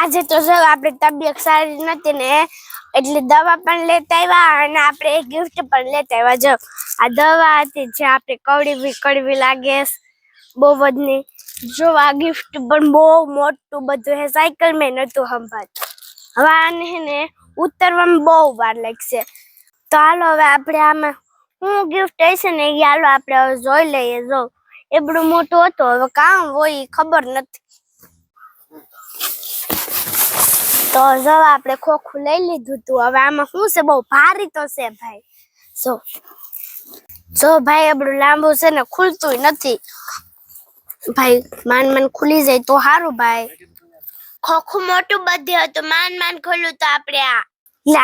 આજે તો જો આપણે તબિયત સારી નથી ને એટલે દવા પણ લેતા આવ્યા અને આપણે એક ગિફ્ટ પણ લેતા આવ્યા. જો આ દવા હતી જે આપણે કડવી લાગે બહુ બધની. જો આ ગિફ્ટ પણ બહુ મોટું બધું હે, સાયકલ મેં નતું સંભાળતું. હવે આને હે ને ઉતરવામાં બહુ વાર લાગશે. તો હાલો હવે આપણે આમાં શું ગિફ્ટ હશે ને એ હાલો આપણે હવે જોઈ લઈએ. જો એટલું મોટું હતું, હવે કામ હોય ખબર નથી. તો જો આપણે ખોખું લઈ લીધું તું. હવે આમાં શું છે, બહુ ભારી તો છે ભાઈ. જો ભાઈ આપણું લાંબુ છે ને ખુલતું નથી ભાઈ. માન ખુલી જાય તો સારું ભાઈ. ખોખું મોટું બધું હતું, માન ખોલ્યું તો આપણે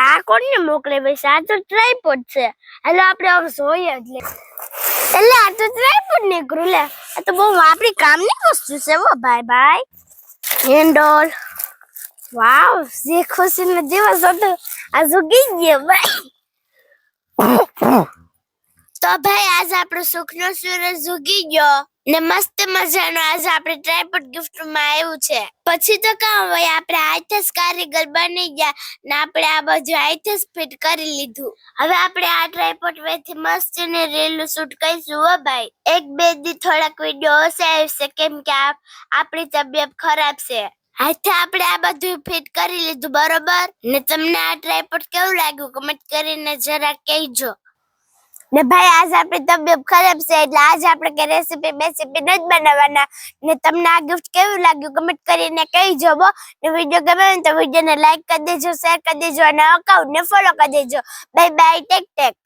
આ કોણને મોકલે ભાઈ? આ તો ટ્રાયપોડ છે. હાલો આપણે હવે જોઈએ જ લે. એટલે આ તો ટ્રાયપોડ નીકળ્યું લે. આ તો બહુ આપણી કામની વસ્તુ છે હો ભાઈ. હેન્ડલ, વાવ, જે ખુશીનો દિવસ હતો આ ઉગી ગયો ભાઈ. તો ભાઈ આજે આપણો સુખનો સૂરજ ઉગી ગયો ને મસ્ત મજાનો આજે આપણે ટ્રાયપોડ ગિફ્ટમાં આવ્યું છે. પછી તો કામ હોય, આપણે આઈથસ કારીગર બની ગયા ને આપણે આ બધું આઈથસ ફિટ કરી લીધું. હવે આપણે આ ટ્રાયપોડ વેથી મસ્ત ને રીલ શૂટ કરીશું હો ભાઈ. એક બે દી થોડાક વિડીયો ઓછા આવશે કેમ કે આપણી તબિયત ખરાબ છે. હાથે આપણે આ બધું ફિટ કરી લીધું બરોબર ને. તમને આ ટ્રાયપોડ કેવું લાગ્યું કમેન્ટ કરીને જરા કહેજો. ને ભાઈ આજે આપણી તબિયત ખરાબ છે એટલે આજે આપણે કે રેસીપી નથી બનાવવાના. ને તમને આ ગિફ્ટ કેવું લાગ્યું કમેન્ટ કરીને કહેજો. ને વિડીયો ગમે તો વિડીયોને લાઈક કરી દેજો, શેર કરી દેજો અને અકાઉન્ટને ફોલો કરી દેજો. Bye bye, tech.